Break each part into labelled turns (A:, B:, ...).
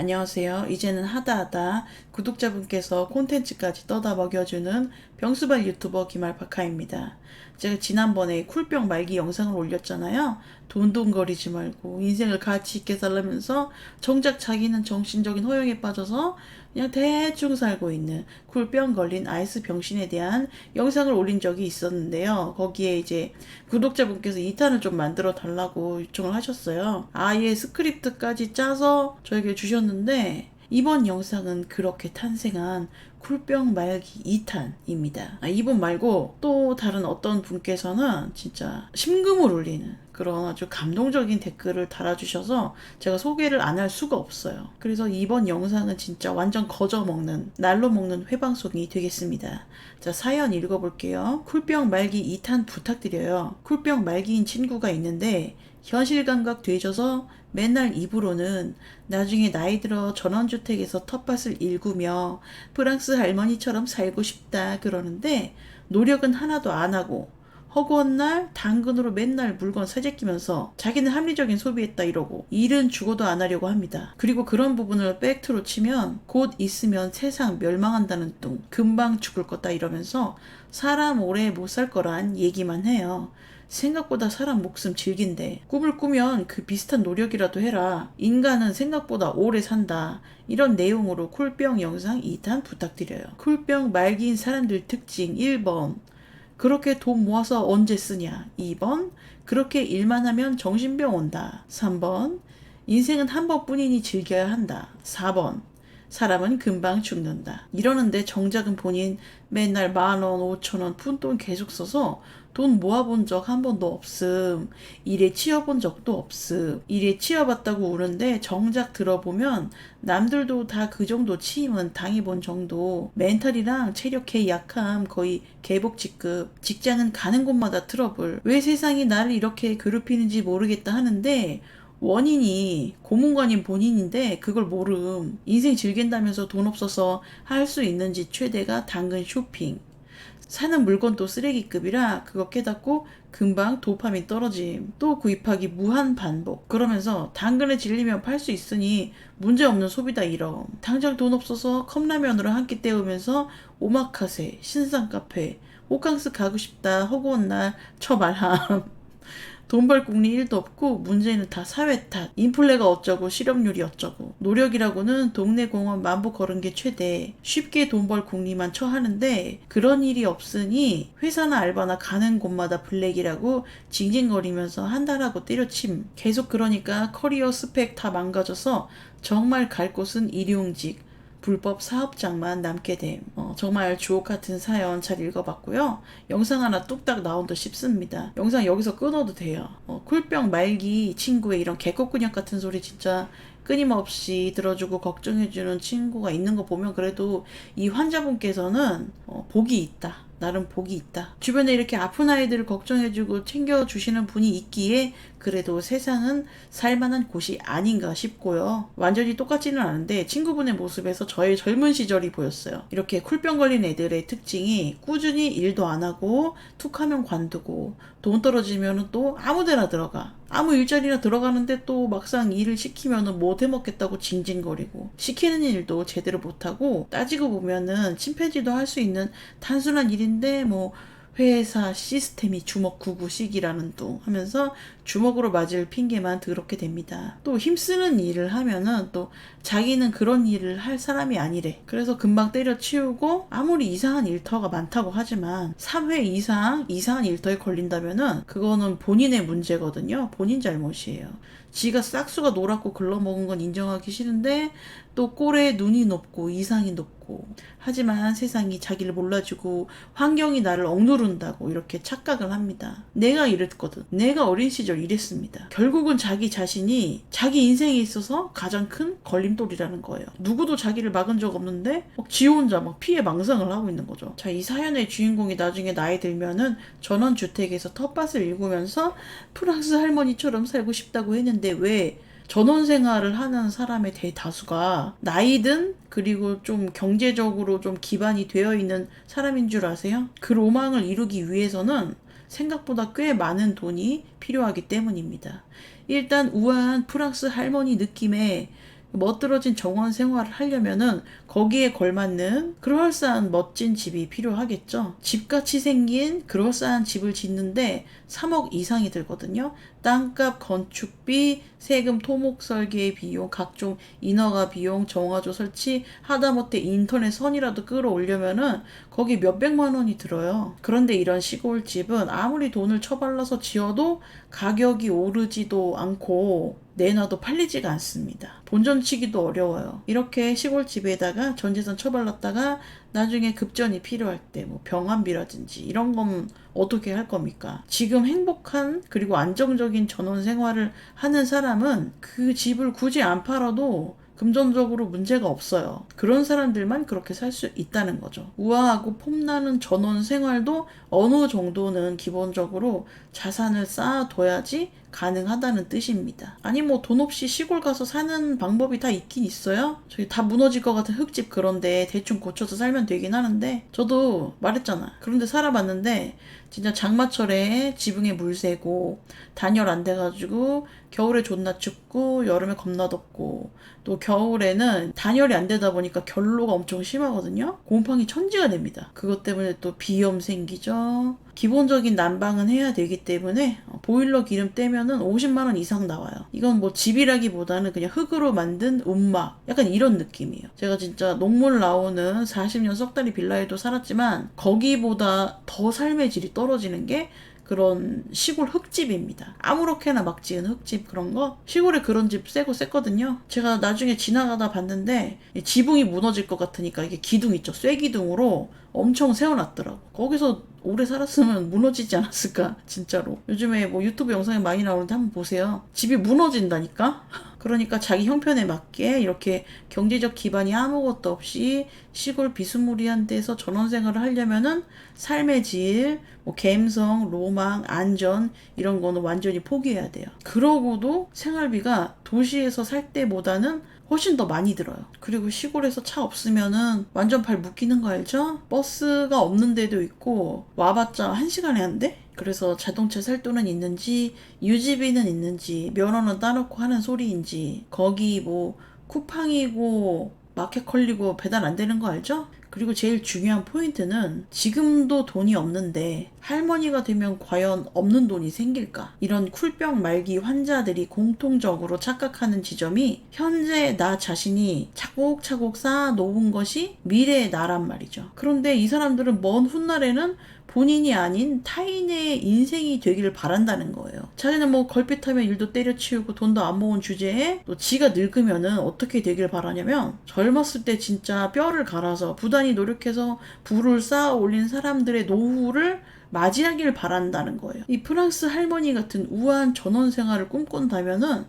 A: 안녕하세요. 이제는 하다하다 구독자분께서 콘텐츠까지 떠다 먹여주는 병수발 유튜버 김알파카입니다. 제가 지난번에 쿨병 말기 영상을 올렸잖아요. 돈돈거리지 말고 인생을 가치 있게 살려면서 정작 자기는 정신적인 허용에 빠져서 그냥 대충 살고 있는 쿨병 걸린 아이스 병신에 대한 영상을 올린 적이 있었는데요. 거기에 이제 구독자분께서 2탄을 좀 만들어 달라고 요청을 하셨어요. 아예 스크립트까지 짜서 저에게 주셨는데 이번 영상은 그렇게 탄생한 쿨병 말기 2탄입니다. 이분 말고 또 다른 어떤 분께서는 진짜 심금을 울리는 그런 아주 감동적인 댓글을 달아주셔서 제가 소개를 안 할 수가 없어요. 그래서 이번 영상은 진짜 완전 거저 먹는, 날로 먹는 회방송이 되겠습니다. 자, 사연 읽어볼게요. 쿨병 말기 2탄 부탁드려요. 쿨병 말기인 친구가 있는데 현실 감각 되져서 맨날 입으로는 나중에 나이 들어 전원주택에서 텃밭을 일구며 프랑스 할머니처럼 살고 싶다 그러는데 노력은 하나도 안 하고 허구한 날 당근으로 맨날 물건 사재끼면서 자기는 합리적인 소비했다 이러고 일은 죽어도 안 하려고 합니다. 그리고 그런 부분을 팩트로 치면 곧 있으면 세상 멸망한다는 뚱 금방 죽을 거다 이러면서 사람 오래 못 살 거란 얘기만 해요. 생각보다 사람 목숨 질긴데 꿈을 꾸면 그 비슷한 노력이라도 해라. 인간은 생각보다 오래 산다. 이런 내용으로 쿨병 영상 2탄 부탁드려요. 쿨병 말기인 사람들 특징 1번 그렇게 돈 모아서 언제 쓰냐. 2번 그렇게 일만 하면 정신병 온다. 3번 인생은 한 번뿐이니 즐겨야 한다. 4번 사람은 금방 죽는다. 이러는데 정작은 본인 맨날 10,000원, 5,000원 푼돈 계속 써서 돈 모아본 적 한 번도 없음. 일에 치여본 적도 없음. 일에 치여봤다고 우는데 정작 들어보면 남들도 다 그 정도 치임은 당해본 정도. 멘탈이랑 체력의 약함 거의 개복치급. 직장은 가는 곳마다 트러블. 왜 세상이 나를 이렇게 괴롭히는지 모르겠다 하는데 원인이 고문관인 본인인데 그걸 모름. 인생 즐긴다면서 돈 없어서 할 수 있는 짓 최대가 당근 쇼핑. 사는 물건도 쓰레기급이라 그거 깨닫고 금방 도파민 떨어짐. 또 구입하기 무한 반복. 그러면서 당근에 질리면 팔 수 있으니 문제없는 소비다 이럼. 당장 돈 없어서 컵라면으로 한 끼 때우면서 오마카세, 신상 카페, 호캉스 가고 싶다 허구한 날 처말함. 돈 벌 궁리 1도 없고 문제는 다 사회 탓. 인플레가 어쩌고 실업률이 어쩌고. 노력이라고는 동네 공원 만보 걸은 게 최대. 쉽게 돈 벌 궁리만 처하는데 그런 일이 없으니 회사나 알바나 가는 곳마다 블랙이라고 징징거리면서 한 달하고 때려침. 계속 그러니까 커리어 스펙 다 망가져서 정말 갈 곳은 일용직. 불법 사업장만 남게 됨. 정말 주옥 같은 사연 잘 읽어봤고요. 영상 하나 뚝딱 나온 듯 싶습니다. 영상 여기서 끊어도 돼요. 쿨병 말기 친구의 이런 개코근육 같은 소리 진짜 끊임없이 들어주고 걱정해주는 친구가 있는 거 보면 그래도 이 환자분께서는 복이 있다. 나름 복이 있다. 주변에 이렇게 아픈 아이들을 걱정해주고 챙겨주시는 분이 있기에 그래도 세상은 살만한 곳이 아닌가 싶고요. 완전히 똑같지는 않은데 친구분의 모습에서 저의 젊은 시절이 보였어요. 이렇게 쿨병 걸린 애들의 특징이 꾸준히 일도 안 하고 툭하면 관두고 돈 떨어지면 또 아무데나 들어가. 아무 일자리나 들어가는데 또 막상 일을 시키면은 못 해먹겠다고 징징거리고 시키는 일도 제대로 못하고 따지고 보면은 침팬지도 할 수 있는 단순한 일인데 뭐 회사 시스템이 주먹 구구식이라는 또 하면서 주먹으로 맞을 핑계만 더럽게 됩니다. 또 힘쓰는 일을 하면은 또 자기는 그런 일을 할 사람이 아니래. 그래서 금방 때려치우고 아무리 이상한 일터가 많다고 하지만 3회 이상 이상한 일터에 걸린다면은 그거는 본인의 문제거든요. 본인 잘못이에요. 지가 싹수가 노랗고 글러먹은 건 인정하기 싫은데 또 꼴에 눈이 높고 이상이 높고 하지만 세상이 자기를 몰라주고 환경이 나를 억누른다고 이렇게 착각을 합니다. 내가 이랬거든. 내가 어린 시절 이랬습니다. 결국은 자기 자신이 자기 인생에 있어서 가장 큰 걸림돌이라는 거예요. 누구도 자기를 막은 적 없는데 지 혼자 막 피해 망상을 하고 있는 거죠. 자, 이 사연의 주인공이 나중에 나이 들면은 전원주택에서 텃밭을 일구면서 프랑스 할머니처럼 살고 싶다고 했는데 왜 전원 생활을 하는 사람의 대다수가 나이든 그리고 좀 경제적으로 좀 기반이 되어 있는 사람인 줄 아세요? 그 로망을 이루기 위해서는 생각보다 꽤 많은 돈이 필요하기 때문입니다. 일단 우아한 프랑스 할머니 느낌의 멋들어진 정원 생활을 하려면은 거기에 걸맞는 그럴싸한 멋진 집이 필요하겠죠. 집같이 생긴 그럴싸한 집을 짓는데 3억 이상이 들거든요. 땅값, 건축비, 세금, 토목 설계 비용, 각종 인허가 비용, 정화조 설치, 하다못해 인터넷 선이라도 끌어올려면은 거기 몇백만 원이 들어요. 그런데 이런 시골집은 아무리 돈을 처발라서 지어도 가격이 오르지도 않고 내놔도 팔리지가 않습니다. 본전치기도 어려워요. 이렇게 시골집에다가 전재산 처발랐다가 나중에 급전이 필요할 때 뭐 병환비라든지 이런 건 어떻게 할 겁니까? 지금 행복한 그리고 안정적인 전원 생활을 하는 사람은 그 집을 굳이 안 팔아도 금전적으로 문제가 없어요. 그런 사람들만 그렇게 살 수 있다는 거죠. 우아하고 폼나는 전원 생활도 어느 정도는 기본적으로 자산을 쌓아둬야지 가능하다는 뜻입니다. 아니 뭐 돈 없이 시골 가서 사는 방법이 다 있긴 있어요. 저기 다 무너질 것 같은 흙집 그런데 대충 고쳐서 살면 되긴 하는데 저도 말했잖아. 그런데 살아봤는데 진짜 장마철에 지붕에 물 새고 단열 안 돼가지고 겨울에 존나 춥고 여름에 겁나 덥고 또 겨울에는 단열이 안 되다 보니까 결로가 엄청 심하거든요. 곰팡이 천지가 됩니다. 그것 때문에 또 비염 생기죠. 기본적인 난방은 해야 되기 때문에 보일러 기름 떼면은 50만 원 이상 나와요. 이건 뭐 집이라기보다는 그냥 흙으로 만든 움막 약간 이런 느낌이에요. 제가 진짜 녹물 나오는 40년 썩다리 빌라에도 살았지만 거기보다 더 삶의 질이 떨어지는 게 그런 시골 흙집입니다. 아무렇게나 막 지은 흙집 그런 거 시골에 그런 집 새고 셌거든요. 제가 나중에 지나가다 봤는데 지붕이 무너질 것 같으니까 이게 기둥 있죠. 쇠기둥으로 엄청 세워놨더라고. 거기서 오래 살았으면 무너지지 않았을까 진짜로. 요즘에 뭐 유튜브 영상에 많이 나오는데 한번 보세요. 집이 무너진다니까. 그러니까 자기 형편에 맞게 이렇게 경제적 기반이 아무것도 없이 시골 비스무리한 데서 전원생활을 하려면은 삶의 질, 뭐 감성, 로망, 안전 이런 거는 완전히 포기해야 돼요. 그러고도 생활비가 도시에서 살 때보다는 훨씬 더 많이 들어요. 그리고 시골에서 차 없으면은 완전 발 묶이는 거 알죠? 버스가 없는 데도 있고 와봤자 1시간에 한 대? 그래서 자동차 살 돈은 있는지 유지비는 있는지 면허는 따놓고 하는 소리인지 거기 뭐 쿠팡이고 마켓컬리고 배달 안 되는 거 알죠? 그리고 제일 중요한 포인트는 지금도 돈이 없는데 할머니가 되면 과연 없는 돈이 생길까? 이런 쿨병 말기 환자들이 공통적으로 착각하는 지점이 현재 나 자신이 차곡차곡 쌓아놓은 것이 미래의 나란 말이죠. 그런데 이 사람들은 먼 훗날에는 본인이 아닌 타인의 인생이 되기를 바란다는 거예요. 자기는 뭐 걸핏하면 일도 때려치우고 돈도 안 모은 주제에 또 지가 늙으면은 어떻게 되길 바라냐면 젊었을 때 진짜 뼈를 갈아서 부단히 노력해서 부를 쌓아 올린 사람들의 노후를 맞이하길 바란다는 거예요. 이 프랑스 할머니 같은 우아한 전원 생활을 꿈꾼다면은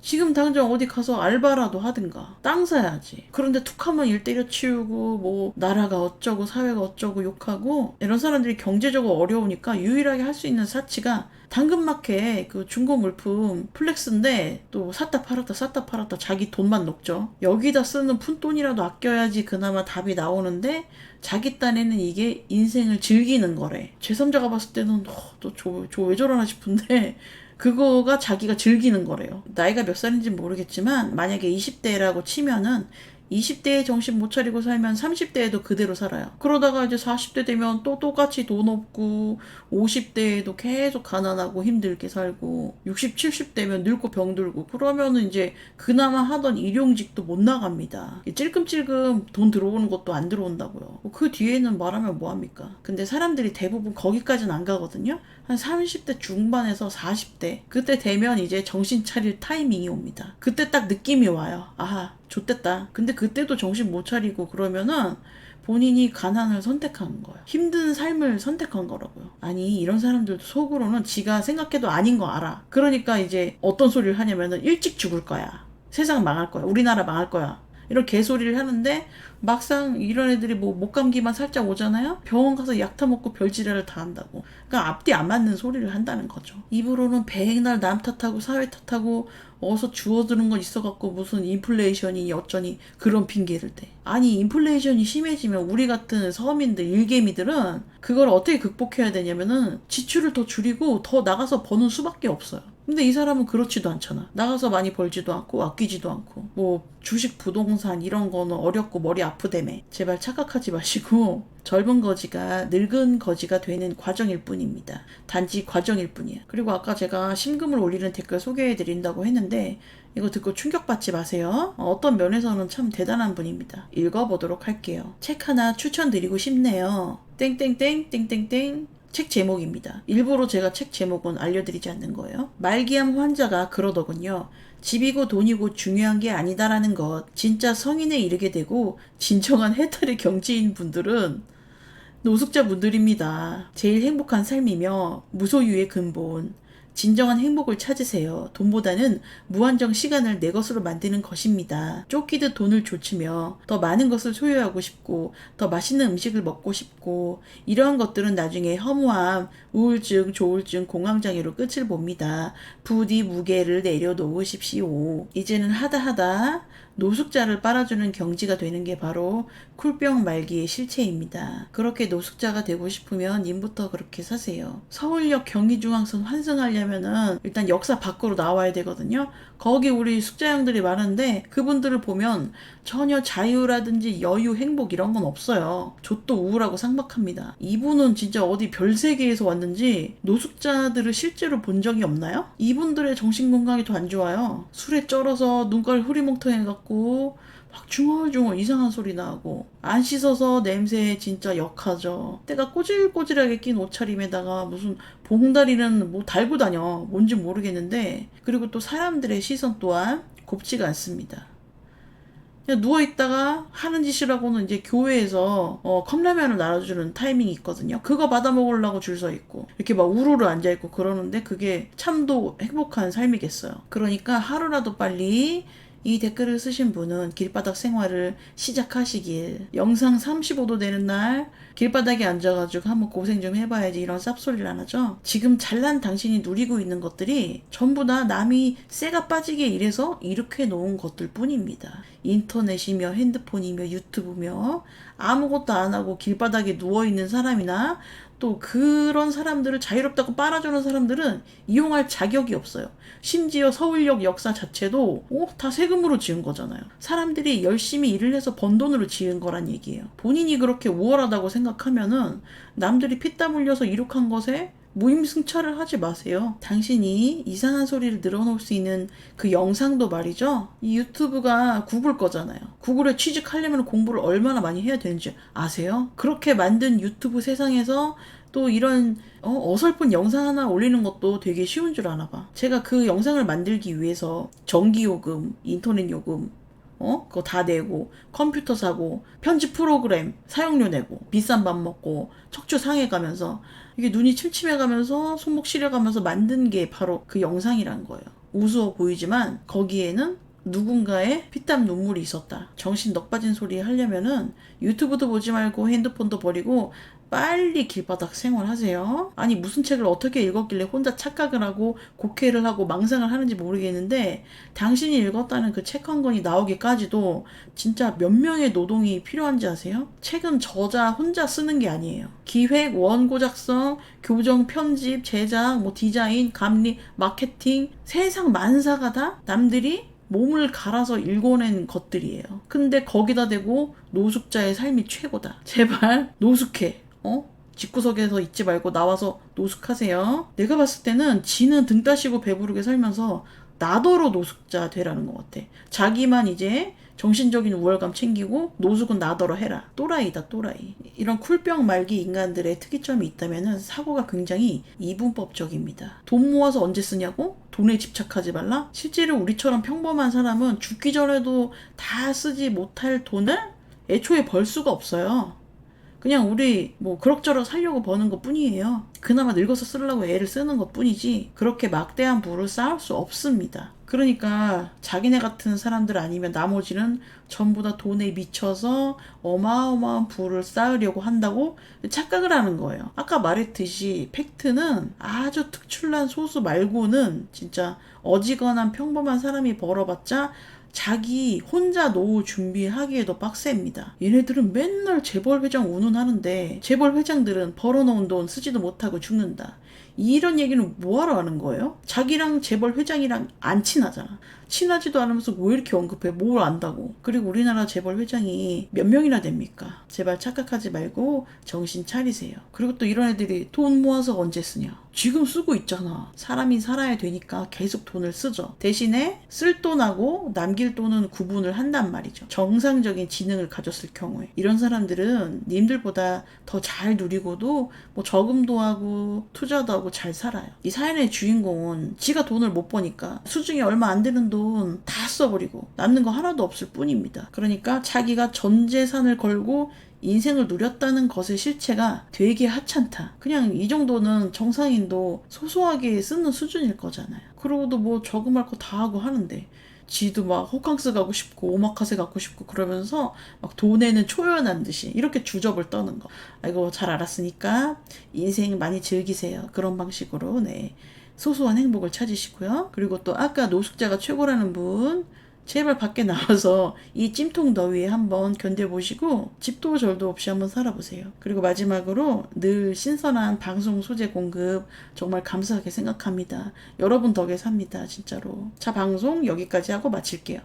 A: 지금 당장 어디 가서 알바라도 하든가 땅 사야지. 그런데 툭하면 일 때려치우고 뭐 나라가 어쩌고 사회가 어쩌고 욕하고 이런 사람들이 경제적으로 어려우니까 유일하게 할 수 있는 사치가 당근마켓 그 중고 물품 플렉스인데 또 샀다 팔았다 자기 돈만 녹죠. 여기다 쓰는 푼돈이라도 아껴야지 그나마 답이 나오는데 자기 딴에는 이게 인생을 즐기는 거래. 제3자가 봤을 때는 저 왜 저러나 싶은데 그거가 자기가 즐기는 거래요. 나이가 몇 살인지 모르겠지만 만약에 20대라고 치면은 20대에 정신 못 차리고 살면 30대에도 그대로 살아요. 그러다가 이제 40대 되면 또 똑같이 돈 없고 50대에도 계속 가난하고 힘들게 살고 60, 70대면 늙고 병들고 그러면은 이제 그나마 하던 일용직도 못 나갑니다. 찔끔찔끔 돈 들어오는 것도 안 들어온다고요. 그 뒤에는 말하면 뭐합니까? 근데 사람들이 대부분 거기까지는 안 가거든요. 한 30대 중반에서 40대 그때 되면 이제 정신 차릴 타이밍이 옵니다. 그때 딱 느낌이 와요. 아하 좆됐다. 근데 그때도 정신 못 차리고 그러면은 본인이 가난을 선택한 거예요. 힘든 삶을 선택한 거라고요. 아니 이런 사람들도 속으로는 지가 생각해도 아닌 거 알아. 그러니까 이제 어떤 소리를 하냐면은 일찍 죽을 거야. 세상 망할 거야. 우리나라 망할 거야. 이런 개소리를 하는데 막상 이런 애들이 뭐 목감기만 살짝 오잖아요. 병원 가서 약 타먹고 별지랄을 다 한다고. 그러니까 앞뒤 안 맞는 소리를 한다는 거죠. 입으로는 백날 남 탓하고 사회 탓하고 어서 주워드는 건 있어갖고 무슨 인플레이션이 어쩌니 그런 핑계를 대. 아니 인플레이션이 심해지면 우리 같은 서민들 일개미들은 그걸 어떻게 극복해야 되냐면은 지출을 더 줄이고 더 나가서 버는 수밖에 없어요. 근데 이 사람은 그렇지도 않잖아. 나가서 많이 벌지도 않고 아끼지도 않고 뭐 주식 부동산 이런 거는 어렵고 머리 아프다며. 제발 착각하지 마시고 젊은 거지가 늙은 거지가 되는 과정일 뿐입니다. 단지 과정일 뿐이야. 그리고 아까 제가 심금을 올리는 댓글 소개해 드린다고 했는데 이거 듣고 충격받지 마세요. 어떤 면에서는 참 대단한 분입니다. 읽어보도록 할게요. 책 하나 추천드리고 싶네요. 땡땡땡 땡땡땡 책 제목입니다. 일부러 제가 책 제목은 알려드리지 않는 거예요. 말기암 환자가 그러더군요. 집이고 돈이고 중요한 게 아니다라는 것. 진짜 성인에 이르게 되고 진정한 해탈의 경지인 분들은 노숙자 분들입니다. 제일 행복한 삶이며 무소유의 근본. 진정한 행복을 찾으세요. 돈보다는 무한정 시간을 내 것으로 만드는 것입니다. 쫓기듯 돈을 좇으며 더 많은 것을 소유하고 싶고 더 맛있는 음식을 먹고 싶고 이러한 것들은 나중에 허무함, 우울증, 조울증, 공황장애로 끝을 봅니다. 부디 무게를 내려놓으십시오. 이제는 하다 노숙자를 빨아주는 경지가 되는 게 바로 쿨병 말기의 실체입니다. 그렇게 노숙자가 되고 싶으면 님부터 그렇게 사세요. 서울역 경의중앙선 환승하려면은 일단 역사 밖으로 나와야 되거든요. 거기 우리 숙자형들이 많은데 그분들을 보면 전혀 자유라든지 여유, 행복 이런 건 없어요. 좆도 우울하고 삭막합니다. 이분은 진짜 어디 별세계에서 왔는지 노숙자들을 실제로 본 적이 없나요? 이분들의 정신건강이 더 안 좋아요. 술에 쩔어서 눈깔 흐리멍텅해갖고 막 중얼중얼 이상한 소리 나고 안 씻어서 냄새 진짜 역하죠. 때가 꼬질꼬질하게 낀 옷차림에다가 무슨 봉다리는 뭐 달고 다녀. 뭔지 모르겠는데 그리고 또 사람들의 시선 또한 곱지가 않습니다. 그냥 누워있다가 하는 짓이라고는 이제 교회에서 컵라면을 나눠주는 타이밍이 있거든요. 그거 받아 먹으려고 줄 서 있고 이렇게 막 우르르 앉아있고 그러는데 그게 참도 행복한 삶이겠어요. 그러니까 하루라도 빨리 이 댓글을 쓰신 분은 길바닥 생활을 시작하시길. 영상 35도 되는 날 길바닥에 앉아가지고 한번 고생 좀 해봐야지 이런 쌉소리를 안 하죠. 지금 잘난 당신이 누리고 있는 것들이 전부 다 남이 쇠가 빠지게 일해서 이렇게 놓은 것들 뿐입니다. 인터넷이며 핸드폰이며 유튜브며 아무것도 안 하고 길바닥에 누워있는 사람이나 또 그런 사람들을 자유롭다고 빨아주는 사람들은 이용할 자격이 없어요. 심지어 서울역 역사 자체도 다 세금으로 지은 거잖아요. 사람들이 열심히 일을 해서 번 돈으로 지은 거란 얘기예요. 본인이 그렇게 우월하다고 생각하면은 남들이 피땀 흘려서 이룩한 것에 무임승차를 하지 마세요. 당신이 이상한 소리를 늘어놓을 수 있는 그 영상도 말이죠. 이 유튜브가 구글 거잖아요. 구글에 취직하려면 공부를 얼마나 많이 해야 되는지 아세요? 그렇게 만든 유튜브 세상에서 또 이런 어설픈 영상 하나 올리는 것도 되게 쉬운 줄 아나 봐. 제가 그 영상을 만들기 위해서 전기요금, 인터넷요금 그거 다 내고 컴퓨터 사고 편집 프로그램 사용료 내고 비싼 밥 먹고 척추 상해가면서 이게 눈이 침침해가면서 손목 시려가면서 만든 게 바로 그 영상이란 거예요. 우스워 보이지만 거기에는 누군가의 피땀 눈물이 있었다. 정신 넋 빠진 소리 하려면은 유튜브도 보지 말고 핸드폰도 버리고 빨리 길바닥 생활하세요. 아니 무슨 책을 어떻게 읽었길래 혼자 착각을 하고 곡해를 하고 망상을 하는지 모르겠는데 당신이 읽었다는 그 책 한 권이 나오기까지도 진짜 몇 명의 노동이 필요한지 아세요? 책은 저자 혼자 쓰는 게 아니에요. 기획, 원고 작성, 교정, 편집, 제작, 뭐 디자인, 감리, 마케팅 세상 만사가 다 남들이 몸을 갈아서 읽어낸 것들이에요. 근데 거기다 대고 노숙자의 삶이 최고다. 제발 노숙해. 집구석에서 있지 말고 나와서 노숙하세요. 내가 봤을 때는 지는 등 따시고 배부르게 살면서 나더러 노숙자 되라는 것 같아. 자기만 이제 정신적인 우월감 챙기고 노숙은 나더러 해라. 또라이다 또라이. 이런 쿨병 말기 인간들의 특이점이 있다면 사고가 굉장히 이분법적입니다. 돈 모아서 언제 쓰냐고? 돈에 집착하지 말라? 실제로 우리처럼 평범한 사람은 죽기 전에도 다 쓰지 못할 돈을 애초에 벌 수가 없어요. 그냥 우리 뭐 그럭저럭 살려고 버는 것 뿐이에요. 그나마 늙어서 쓰려고 애를 쓰는 것 뿐이지 그렇게 막대한 부를 쌓을 수 없습니다. 그러니까 자기네 같은 사람들 아니면 나머지는 전부 다 돈에 미쳐서 어마어마한 부를 쌓으려고 한다고 착각을 하는 거예요. 아까 말했듯이 팩트는 아주 특출난 소수 말고는 진짜 어지간한 평범한 사람이 벌어봤자 자기 혼자 노후 준비하기에도 빡셉니다. 얘네들은 맨날 재벌 회장 운운하는데 재벌 회장들은 벌어놓은 돈 쓰지도 못하고 죽는다. 이런 얘기는 뭐하러 하는 거예요? 자기랑 재벌 회장이랑 안 친하잖아. 친하지도 않으면서 왜 이렇게 언급해? 뭘 안다고. 그리고 우리나라 재벌 회장이 몇 명이나 됩니까? 제발 착각하지 말고 정신 차리세요. 그리고 또 이런 애들이 돈 모아서 언제 쓰냐? 지금 쓰고 있잖아. 사람이 살아야 되니까 계속 돈을 쓰죠. 대신에 쓸 돈하고 남길 돈은 구분을 한단 말이죠. 정상적인 지능을 가졌을 경우에. 이런 사람들은 님들보다 더 잘 누리고도 뭐 저금도 하고 투자도 하고 잘 살아요. 이 사연의 주인공은 지가 돈을 못 버니까 수중에 얼마 안 되는 돈 다 써버리고 남는 거 하나도 없을 뿐입니다. 그러니까 자기가 전 재산을 걸고 인생을 누렸다는 것의 실체가 되게 하찮다. 그냥 이 정도는 정상인도 소소하게 쓰는 수준일 거잖아요. 그러고도 뭐 저금할 거 다 하고 하는데 지도 막 호캉스 가고 싶고 오마카세 가고 싶고 그러면서 막 돈에는 초연한 듯이 이렇게 주접을 떠는 거. 아이고 잘 알았으니까 인생 많이 즐기세요. 그런 방식으로 네. 소소한 행복을 찾으시고요. 그리고 또 아까 노숙자가 최고라는 분 제발 밖에 나와서 이 찜통 더위에 한번 견뎌보시고 집도 절도 없이 한번 살아보세요. 그리고 마지막으로 늘 신선한 방송 소재 공급 정말 감사하게 생각합니다. 여러분 덕에 삽니다. 진짜로. 자, 방송 여기까지 하고 마칠게요.